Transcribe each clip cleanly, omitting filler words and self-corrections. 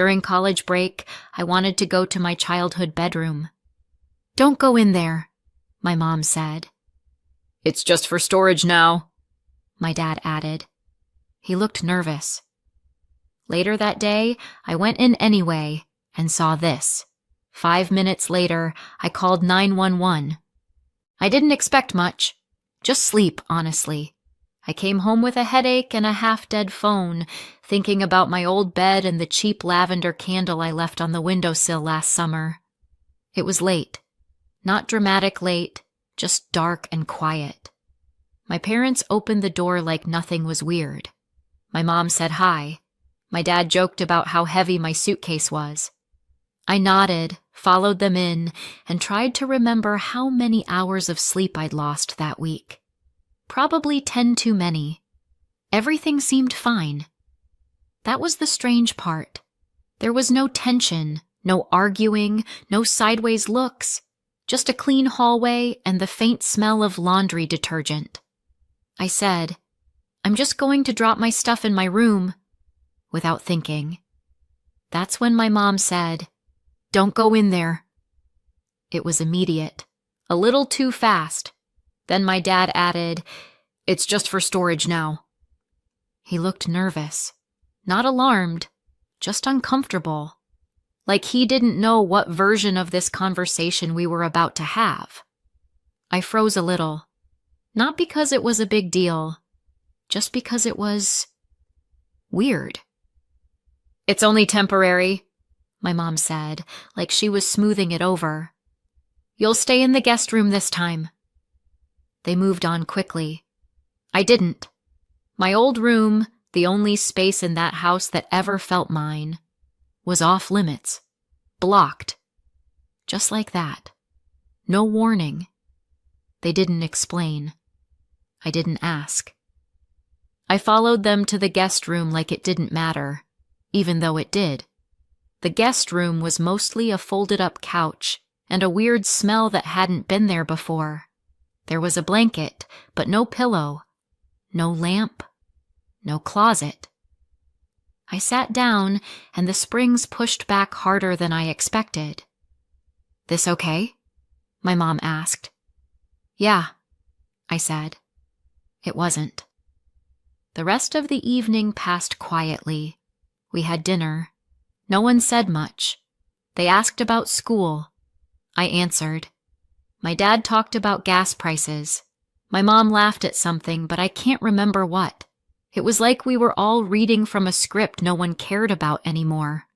During college break, I wanted to go to my childhood bedroom. "Don't go in there," my mom said. "It's just for storage now," my dad added. He looked nervous. Later that day, I went in anyway and saw this. 5 minutes later, I called 911. I didn't expect much. Just sleep, honestly. I came home with a headache and a half-dead phone, thinking about my old bed and the cheap lavender candle I left on the windowsill last summer. It was late. Not dramatic late, just dark and quiet. My parents opened the door like nothing was weird. My mom said hi. My dad joked about how heavy my suitcase was. I nodded, followed them in, and tried to remember how many hours of sleep I'd lost that week. Probably 10 too many. Everything seemed fine. That was the strange part. There was no tension, no arguing, no sideways looks, just a clean hallway and the faint smell of laundry detergent. I said, "I'm just going to drop my stuff in my room," without thinking. That's when my mom said, "Don't go in there." It was immediate, a little too fast. Then my dad added, "It's just for storage now." He looked nervous, not alarmed, just uncomfortable, like he didn't know what version of this conversation we were about to have. I froze a little, not because it was a big deal, just because it was weird. "It's only temporary," my mom said, like she was smoothing it over. "You'll stay in the guest room this time." They moved on quickly. I didn't. My old room, the only space in that house that ever felt mine, was off limits, blocked. Just like that. No warning. They didn't explain. I didn't ask. I followed them to the guest room like it didn't matter, even though it did. The guest room was mostly a folded-up couch and a weird smell that hadn't been there before. There was a blanket, but no pillow, no lamp, no closet. I sat down, and the springs pushed back harder than I expected. "This okay?" my mom asked. "Yeah," I said. It wasn't. The rest of the evening passed quietly. We had dinner. No one said much. They asked about school. I answered. My dad talked about gas prices. My mom laughed at something, but I can't remember what. It was like we were all reading from a script no one cared about anymore.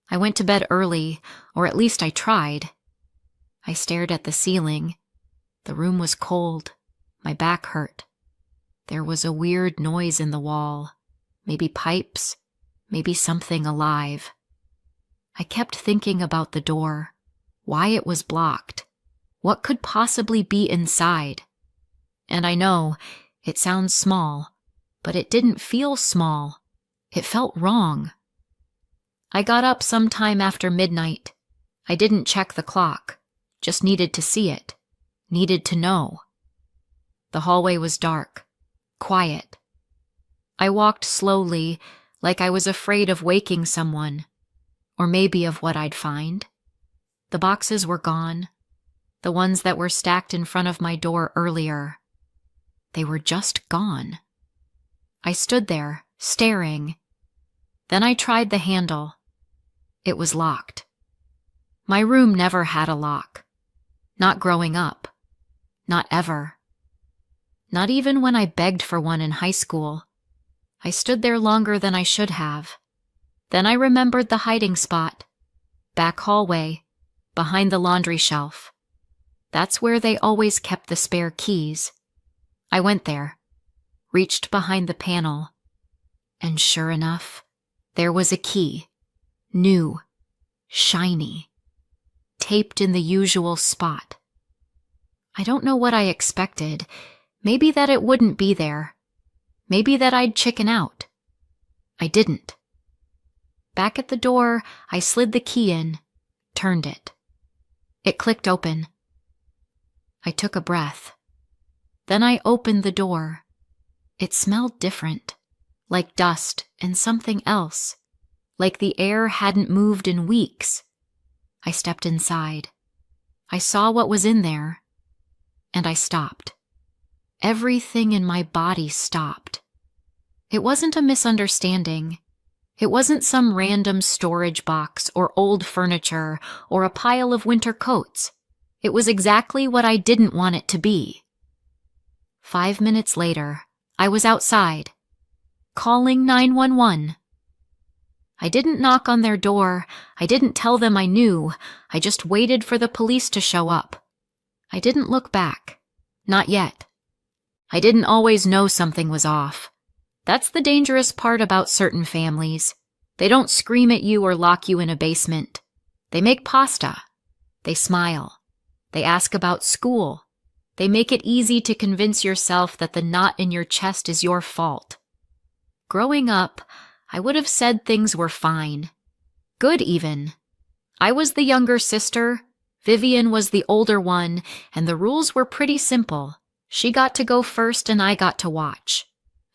I went to bed early, or at least I tried. I stared at the ceiling. The room was cold. My back hurt. There was a weird noise in the wall. Maybe pipes, maybe something alive. I kept thinking about the door, why it was blocked. What could possibly be inside? And I know, it sounds small, but it didn't feel small. It felt wrong. I got up sometime after midnight. I didn't check the clock, just needed to see it, needed to know. The hallway was dark, quiet. I walked slowly, like I was afraid of waking someone, or maybe of what I'd find. The boxes were gone. The ones that were stacked in front of my door earlier. They were just gone. I stood there, staring. Then I tried the handle. It was locked. My room never had a lock. Not growing up. Not ever. Not even when I begged for one in high school. I stood there longer than I should have. Then I remembered the hiding spot. Back hallway, behind the laundry shelf. That's where they always kept the spare keys. I went there, reached behind the panel, and sure enough, there was a key. New, shiny, taped in the usual spot. I don't know what I expected. Maybe that it wouldn't be there. Maybe that I'd chicken out. I didn't. Back at the door, I slid the key in, turned it. It clicked open. I took a breath. Then I opened the door. It smelled different, like dust and something else, like the air hadn't moved in weeks. I stepped inside. I saw what was in there, and I stopped. Everything in my body stopped. It wasn't a misunderstanding. It wasn't some random storage box or old furniture or a pile of winter coats. It was exactly what I didn't want it to be. 5 minutes later, I was outside, calling 911. I didn't knock on their door. I didn't tell them I knew. I just waited for the police to show up. I didn't look back. Not yet. I didn't always know something was off. That's the dangerous part about certain families. They don't scream at you or lock you in a basement. They make pasta. They smile. They ask about school. They make it easy to convince yourself that the knot in your chest is your fault. Growing up, I would have said things were fine. Good even. I was the younger sister. Vivian was the older one, and the rules were pretty simple. She got to go first and I got to watch.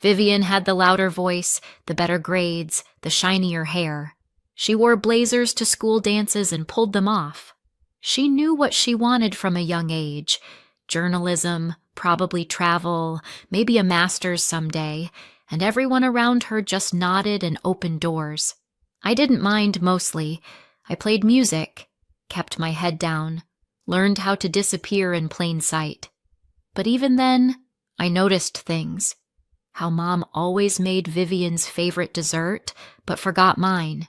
Vivian had the louder voice, the better grades, the shinier hair. She wore blazers to school dances and pulled them off. She knew what she wanted from a young age. Journalism, probably travel, maybe a master's someday, and everyone around her just nodded and opened doors. I didn't mind mostly. I played music, kept my head down, learned how to disappear in plain sight. But even then, I noticed things. How Mom always made Vivian's favorite dessert, but forgot mine.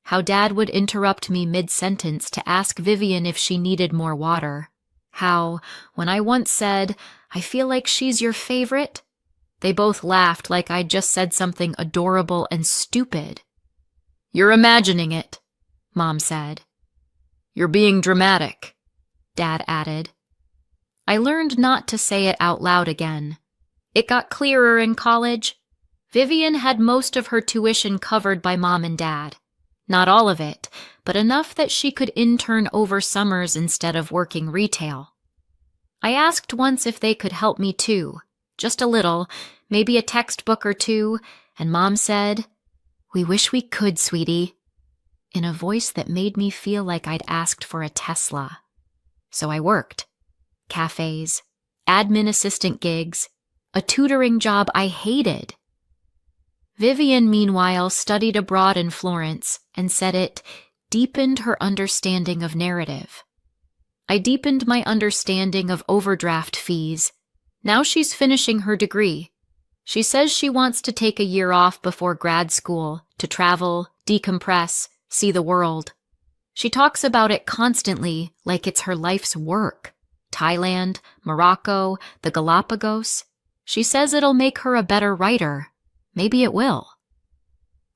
How Dad would interrupt me mid-sentence to ask Vivian if she needed more water. How, when I once said, "I feel like she's your favorite," they both laughed like I'd just said something adorable and stupid. "You're imagining it," Mom said. "You're being dramatic," Dad added. I learned not to say it out loud again. It got clearer in college. Vivian had most of her tuition covered by Mom and Dad. Not all of it, but enough that she could intern over summers instead of working retail. I asked once if they could help me too. Just a little, maybe a textbook or two, and Mom said, "We wish we could, sweetie," in a voice that made me feel like I'd asked for a Tesla. So I worked. Cafes, admin assistant gigs, a tutoring job I hated. Vivian, meanwhile, studied abroad in Florence and said it deepened her understanding of narrative. I deepened my understanding of overdraft fees. Now she's finishing her degree. She says she wants to take a year off before grad school to travel, decompress, see the world. She talks about it constantly like it's her life's work. Thailand, Morocco, the Galapagos. She says it'll make her a better writer. Maybe it will.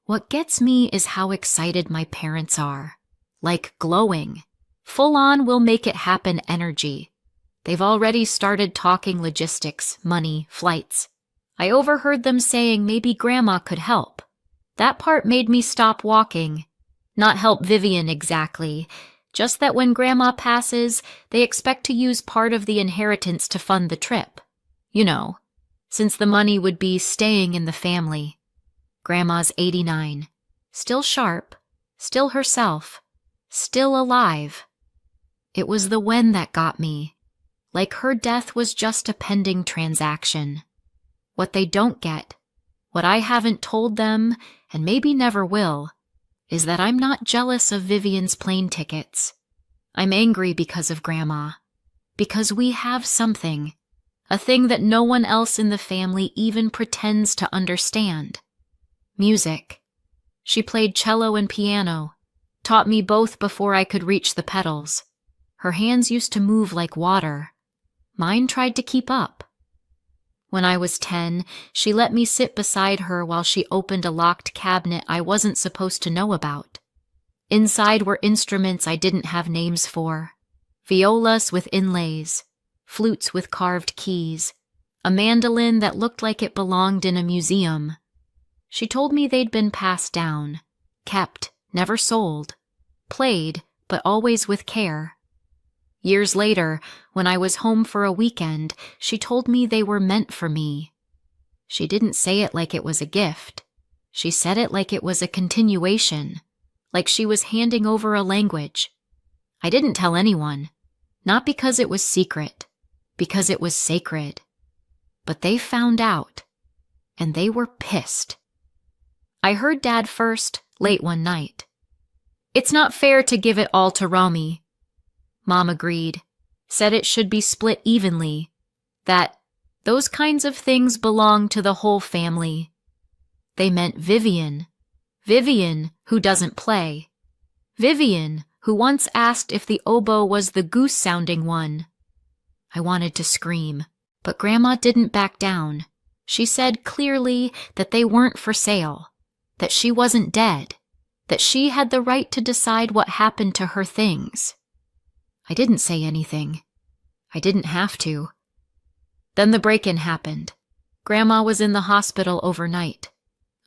What gets me is how excited my parents are. Like glowing. Full-on will make it happen energy. They've already started talking logistics, money, flights. I overheard them saying maybe Grandma could help. That part made me stop walking. Not help Vivian exactly, just that when Grandma passes, they expect to use part of the inheritance to fund the trip. You know, since the money would be staying in the family. Grandma's 89. Still sharp, still herself, still alive. It was the when that got me. Like her death was just a pending transaction. What they don't get, what I haven't told them, and maybe never will, is that I'm not jealous of Vivian's plane tickets. I'm angry because of Grandma. Because we have something. A thing that no one else in the family even pretends to understand. Music. She played cello and piano, taught me both before I could reach the pedals. Her hands used to move like water. Mine tried to keep up. When I was 10, she let me sit beside her while she opened a locked cabinet I wasn't supposed to know about. Inside were instruments I didn't have names for. Violas with inlays, flutes with carved keys, a mandolin that looked like it belonged in a museum. She told me they'd been passed down, kept, never sold, played, but always with care. Years later, when I was home for a weekend, she told me they were meant for me. She didn't say it like it was a gift. She said it like it was a continuation, like she was handing over a language. I didn't tell anyone, not because it was secret, because it was sacred. But they found out, and they were pissed. I heard Dad first, late one night. "It's not fair to give it all to Rami." Mom agreed, said it should be split evenly, that those kinds of things belong to the whole family. They meant Vivian who doesn't play, Vivian who once asked if the oboe was the goose-sounding one. I wanted to scream, but Grandma didn't back down. She said clearly that they weren't for sale, that she wasn't dead, that she had the right to decide what happened to her things. I didn't say anything. I didn't have to. Then the break-in happened. Grandma was in the hospital overnight.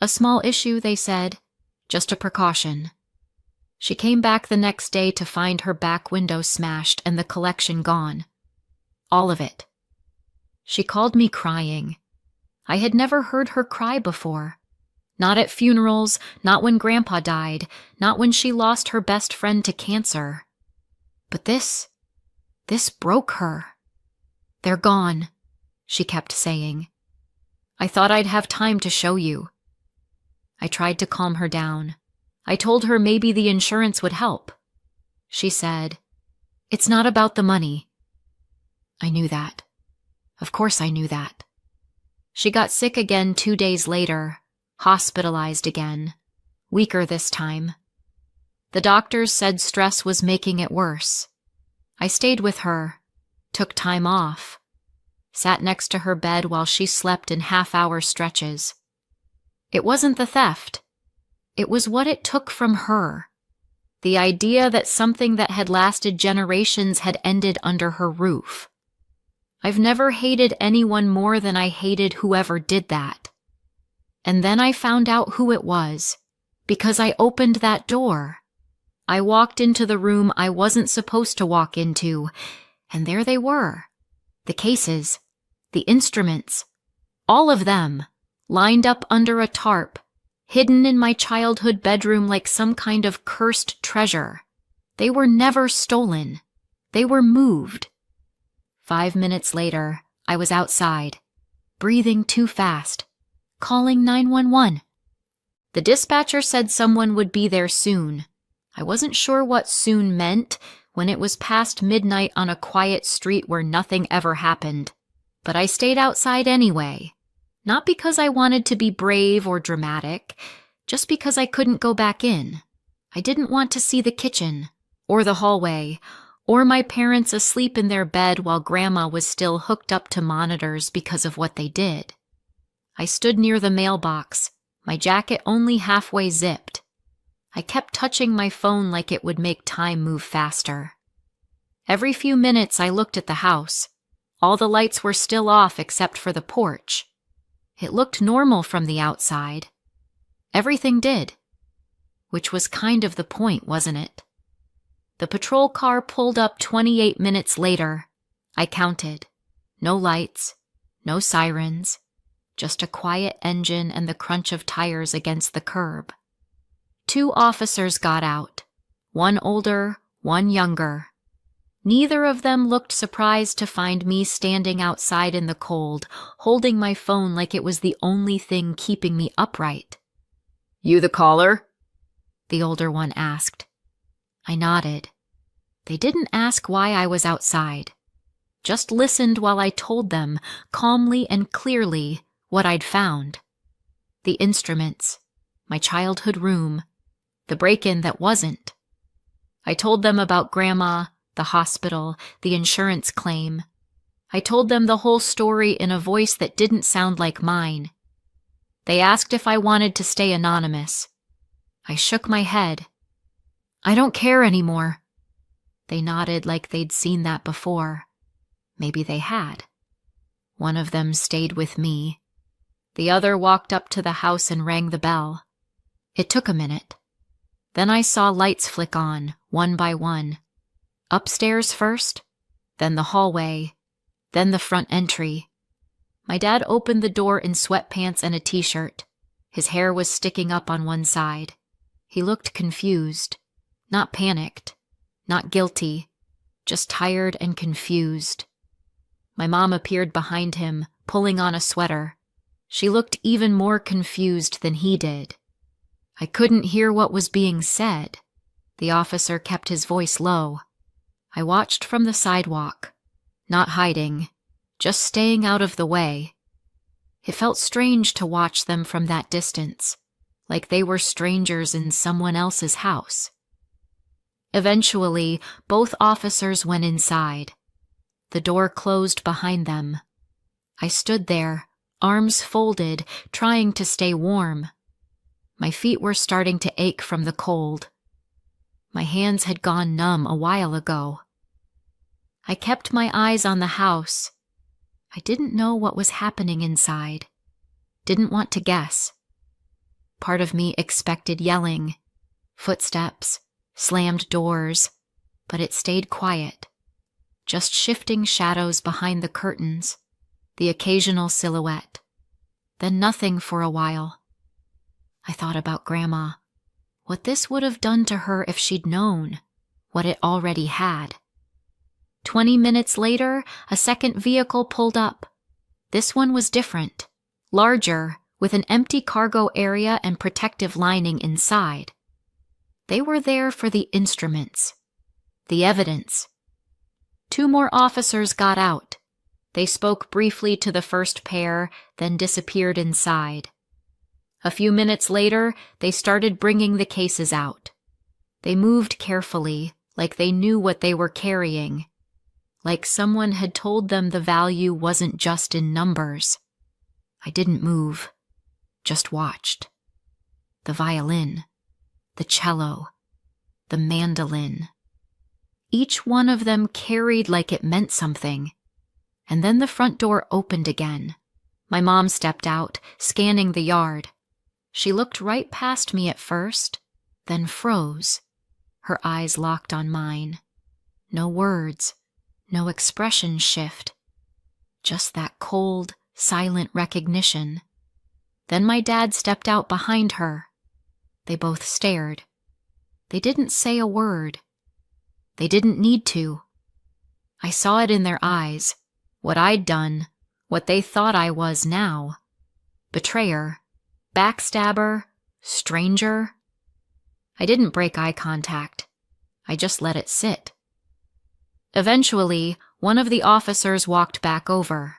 A small issue, they said, just a precaution. She came back the next day to find her back window smashed and the collection gone. All of it. She called me crying. I had never heard her cry before. Not at funerals, not when Grandpa died, not when she lost her best friend to cancer. But this broke her. "They're gone," she kept saying. "I thought I'd have time to show you." I tried to calm her down. I told her maybe the insurance would help. She said, "It's not about the money." I knew that. Of course I knew that. She got sick again 2 days later, hospitalized again, weaker this time. The doctors said stress was making it worse. I stayed with her, took time off, sat next to her bed while she slept in half-hour stretches. It wasn't the theft. It was what it took from her. The idea that something that had lasted generations had ended under her roof. I've never hated anyone more than I hated whoever did that. And then I found out who it was, because I opened that door. I walked into the room I wasn't supposed to walk into, and there they were. The cases, the instruments, all of them, lined up under a tarp, hidden in my childhood bedroom like some kind of cursed treasure. They were never stolen. They were moved. 5 minutes later, I was outside, breathing too fast, calling 911. The dispatcher said someone would be there soon. I wasn't sure what soon meant when it was past midnight on a quiet street where nothing ever happened, but I stayed outside anyway. Not because I wanted to be brave or dramatic, just because I couldn't go back in. I didn't want to see the kitchen, or the hallway, or my parents asleep in their bed while Grandma was still hooked up to monitors because of what they did. I stood near the mailbox, my jacket only halfway zipped. I kept touching my phone like it would make time move faster. Every few minutes I looked at the house. All the lights were still off except for the porch. It looked normal from the outside. Everything did. Which was kind of the point, wasn't it? The patrol car pulled up 28 minutes later. I counted. No lights, no sirens, just a quiet engine and the crunch of tires against the curb. 2 officers got out, one older, one younger. Neither of them looked surprised to find me standing outside in the cold, holding my phone like it was the only thing keeping me upright. "You the caller?" the older one asked. I nodded. They didn't ask why I was outside, just listened while I told them, calmly and clearly, what I'd found. The instruments, my childhood room, the break-in that wasn't. I told them about Grandma, the hospital, the insurance claim. I told them the whole story in a voice that didn't sound like mine. They asked if I wanted to stay anonymous. I shook my head. "I don't care anymore." They nodded like they'd seen that before. Maybe they had. One of them stayed with me. The other walked up to the house and rang the bell. It took a minute. Then I saw lights flick on, one by one. Upstairs first, then the hallway, then the front entry. My dad opened the door in sweatpants and a t-shirt. His hair was sticking up on one side. He looked confused, not panicked, not guilty, just tired and confused. My mom appeared behind him, pulling on a sweater. She looked even more confused than he did. I couldn't hear what was being said. The officer kept his voice low. I watched from the sidewalk, not hiding, just staying out of the way. It felt strange to watch them from that distance, like they were strangers in someone else's house. Eventually, both officers went inside. The door closed behind them. I stood there, arms folded, trying to stay warm. My feet were starting to ache from the cold. My hands had gone numb a while ago. I kept my eyes on the house. I didn't know what was happening inside. Didn't want to guess. Part of me expected yelling, footsteps, slammed doors, but it stayed quiet. Just shifting shadows behind the curtains, the occasional silhouette. Then nothing for a while. I thought about Grandma, what this would have done to her if she'd known, what it already had. 20 minutes later, a second vehicle pulled up. This one was different, larger, with an empty cargo area and protective lining inside. They were there for the instruments, the evidence. 2 more officers got out. They spoke briefly to the first pair, then disappeared inside. A few minutes later, they started bringing the cases out. They moved carefully, like they knew what they were carrying, like someone had told them the value wasn't just in numbers. I didn't move, just watched. The violin, the cello, the mandolin. Each one of them carried like it meant something. And then the front door opened again. My mom stepped out, scanning the yard. She looked right past me at first, then froze. Her eyes locked on mine. No words, no expression shift. Just that cold, silent recognition. Then my dad stepped out behind her. They both stared. They didn't say a word. They didn't need to. I saw it in their eyes, what I'd done, what they thought I was now. Betrayer, backstabber, stranger. I didn't break eye contact. I just let it sit. Eventually, one of the officers walked back over.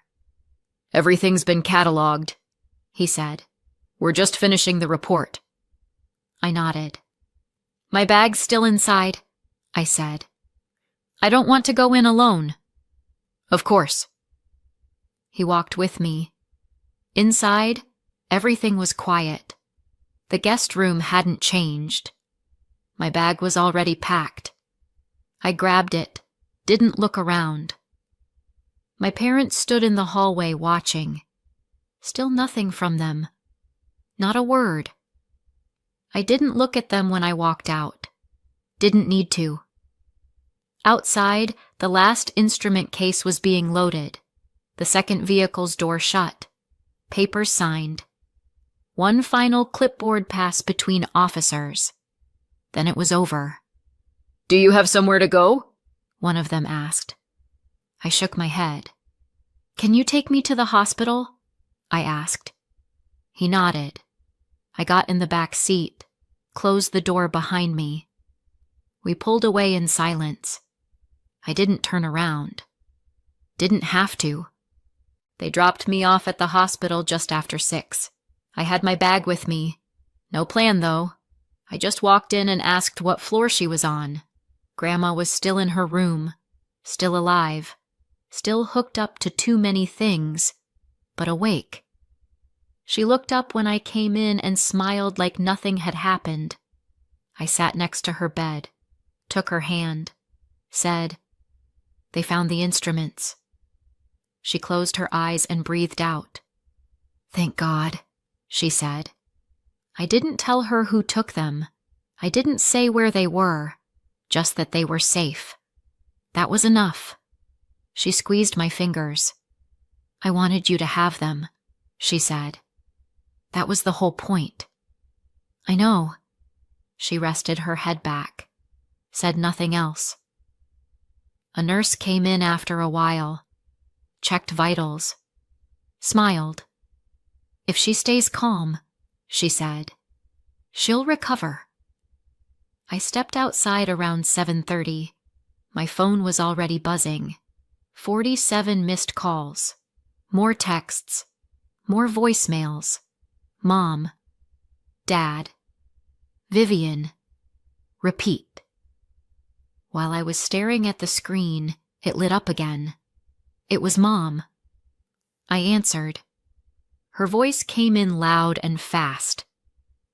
"Everything's been cataloged," he said. "We're just finishing the report." I nodded. "My bag's still inside," I said. "I don't want to go in alone." "Of course." He walked with me. Inside, everything was quiet. The guest room hadn't changed. My bag was already packed. I grabbed it, didn't look around. My parents stood in the hallway watching. Still nothing from them. Not a word. I didn't look at them when I walked out. Didn't need to. Outside, the last instrument case was being loaded. The second vehicle's door shut. Papers signed. One final clipboard pass between officers. Then it was over. "Do you have somewhere to go?" one of them asked. I shook my head. "Can you take me to the hospital?" I asked. He nodded. I got in the back seat, closed the door behind me. We pulled away in silence. I didn't turn around. Didn't have to. They dropped me off at the hospital just after 6. I had my bag with me. No plan, though. I just walked in and asked what floor she was on. Grandma was still in her room, still alive, still hooked up to too many things, but awake. She looked up when I came in and smiled like nothing had happened. I sat next to her bed, took her hand, said, "They found the instruments." She closed her eyes and breathed out. "Thank God," she said. I didn't tell her who took them. I didn't say where they were, just that they were safe. That was enough. She squeezed my fingers. "I wanted you to have them," she said. "That was the whole point." "I know." She rested her head back, said nothing else. A nurse came in after a while, checked vitals, smiled. "If she stays calm," she said, "she'll recover." I stepped outside around 7:30. My phone was already buzzing. 47 missed calls, more texts, more voicemails. Mom, Dad, Vivian, repeat. While I was staring at the screen, it lit up again. It was Mom. I answered. Her voice came in loud and fast.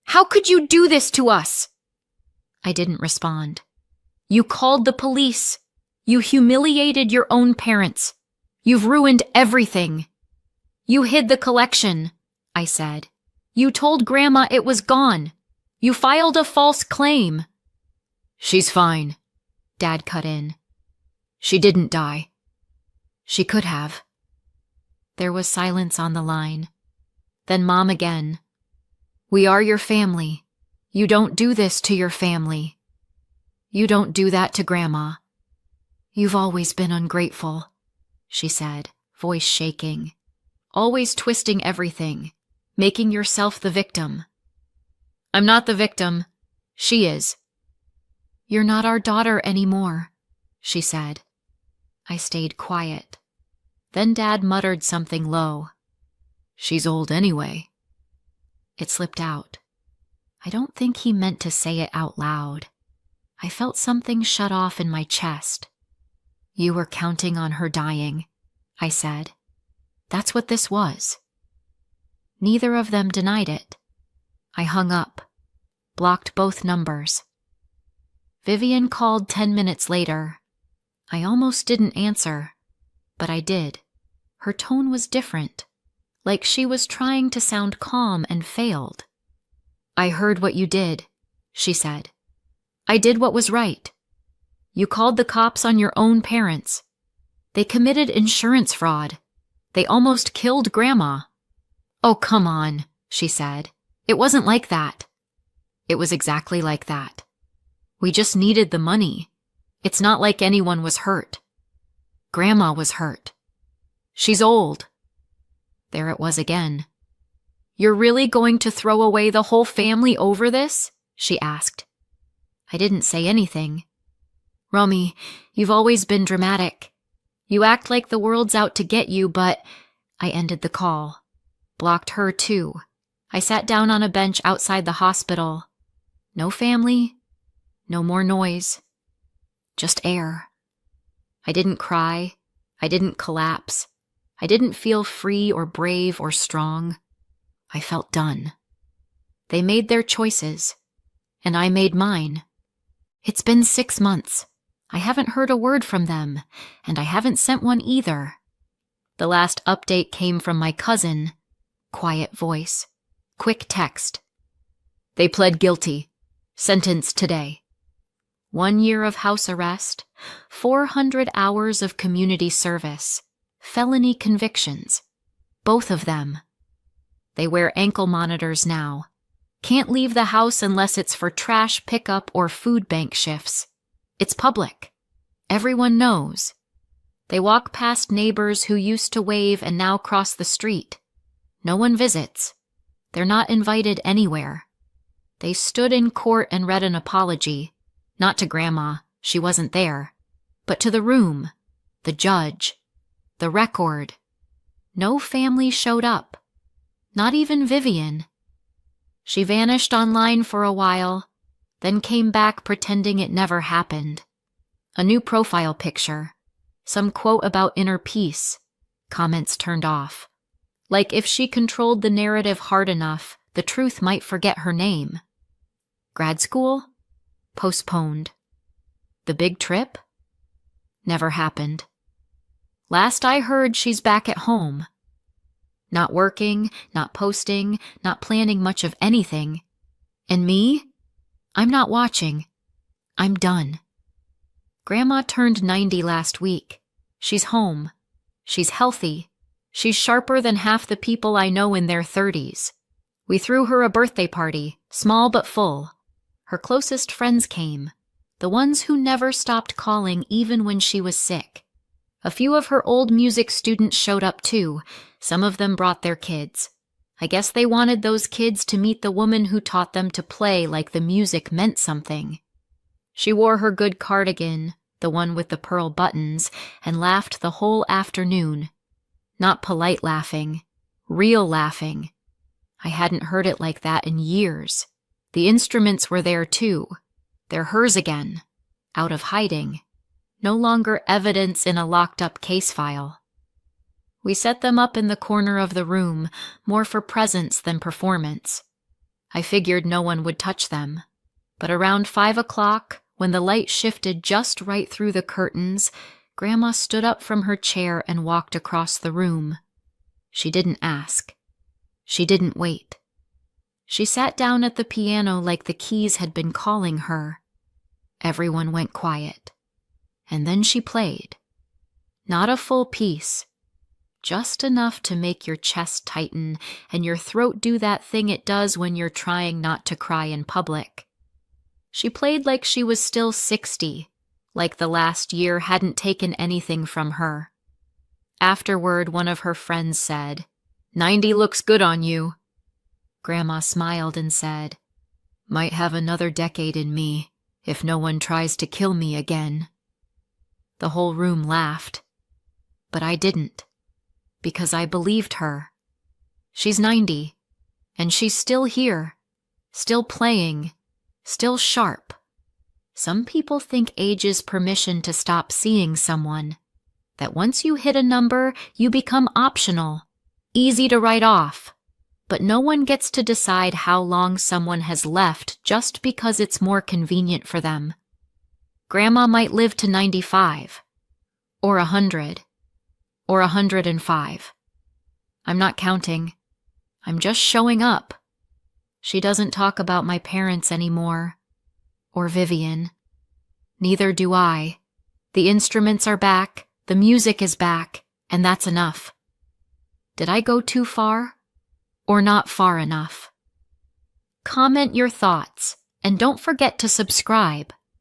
"How could you do this to us?" I didn't respond. "You called the police. You humiliated your own parents. You've ruined everything." "You hid the collection," I said. "You told Grandma it was gone. You filed a false claim." "She's fine," Dad cut in. "She didn't die. She could have." There was silence on the line. Then Mom again. "We are your family. You don't do this to your family. You don't do that to Grandma. You've always been ungrateful," she said, voice shaking. "Always twisting everything, making yourself the victim." "I'm not the victim. She is." "You're not our daughter anymore," she said. I stayed quiet. Then Dad muttered something low. "She's old anyway." It slipped out. I don't think he meant to say it out loud. I felt something shut off in my chest. "You were counting on her dying," I said. That's what this was. Neither of them denied it. I hung up, blocked both numbers. Vivian called 10 minutes later. I almost didn't answer, but I did. Her tone was different, like she was trying to sound calm and failed. "I heard what you did," she said. "I did what was right. You called the cops on your own parents. They committed insurance fraud. They almost killed Grandma." "Oh, come on," she said. "It wasn't like that." "It was exactly like that. We just needed the money. It's not like anyone was hurt. Grandma was hurt. She's old." There it was again. "You're really going to throw away the whole family over this?" she asked. I didn't say anything. "Romy, you've always been dramatic. You act like the world's out to get you, but—" I ended the call. Blocked her too. I sat down on a bench outside the hospital. No family, no more noise. Just air. I didn't cry. I didn't collapse. I didn't feel free or brave or strong. I felt done. They made their choices, and I made mine. It's been 6 months. I haven't heard a word from them, and I haven't sent one either. The last update came from my cousin. Quiet voice. Quick text. "They pled guilty. Sentenced today. 1 year of house arrest, 400 hours of community service, felony convictions. Both of them. They wear ankle monitors now. Can't leave the house unless it's for trash pickup or food bank shifts. It's public. Everyone knows. They walk past neighbors who used to wave and now cross the street. No one visits. They're not invited anywhere. They stood in court and read an apology. Not to Grandma, she wasn't there, but to the room, the judge, the record. No family showed up. Not even Vivian. She vanished online for a while, then came back pretending it never happened. A new profile picture, some quote about inner peace, comments turned off. Like if she controlled the narrative hard enough, the truth might forget her name. Grad school? Postponed. The big trip? Never happened. Last I heard, she's back at home. Not working, not posting, not planning much of anything. And me? I'm not watching. I'm done. Grandma turned 90 last week. She's home. She's healthy. She's sharper than half the people I know in their 30s. We threw her a birthday party, small but full. Her closest friends came, the ones who never stopped calling even when she was sick. A few of her old music students showed up too. Some of them brought their kids. I guess they wanted those kids to meet the woman who taught them to play like the music meant something. She wore her good cardigan, the one with the pearl buttons, and laughed the whole afternoon. Not polite laughing, real laughing. I hadn't heard it like that in years. The instruments were there too. They're hers again, out of hiding. No longer evidence in a locked-up case file. We set them up in the corner of the room, more for presence than performance. I figured no one would touch them. But around 5 o'clock, when the light shifted just right through the curtains, Grandma stood up from her chair and walked across the room. She didn't ask. She didn't wait. She sat down at the piano like the keys had been calling her. Everyone went quiet. And then she played. Not a full piece. Just enough to make your chest tighten and your throat do that thing it does when you're trying not to cry in public. She played like she was still 60, like the last year hadn't taken anything from her. Afterward, one of her friends said, "90 looks good on you." Grandma smiled and said, "Might have another decade in me if no one tries to kill me again." The whole room laughed. But I didn't, because I believed her. She's 90, and she's still here, still playing, still sharp. Some people think age is permission to stop seeing someone, that once you hit a number, you become optional, easy to write off. But no one gets to decide how long someone has left just because it's more convenient for them. Grandma might live to 95, or 100, or 105. I'm not counting. I'm just showing up. She doesn't talk about my parents anymore, or Vivian. Neither do I. The instruments are back, the music is back, and that's enough. Did I go too far, or not far enough? Comment your thoughts, and don't forget to subscribe.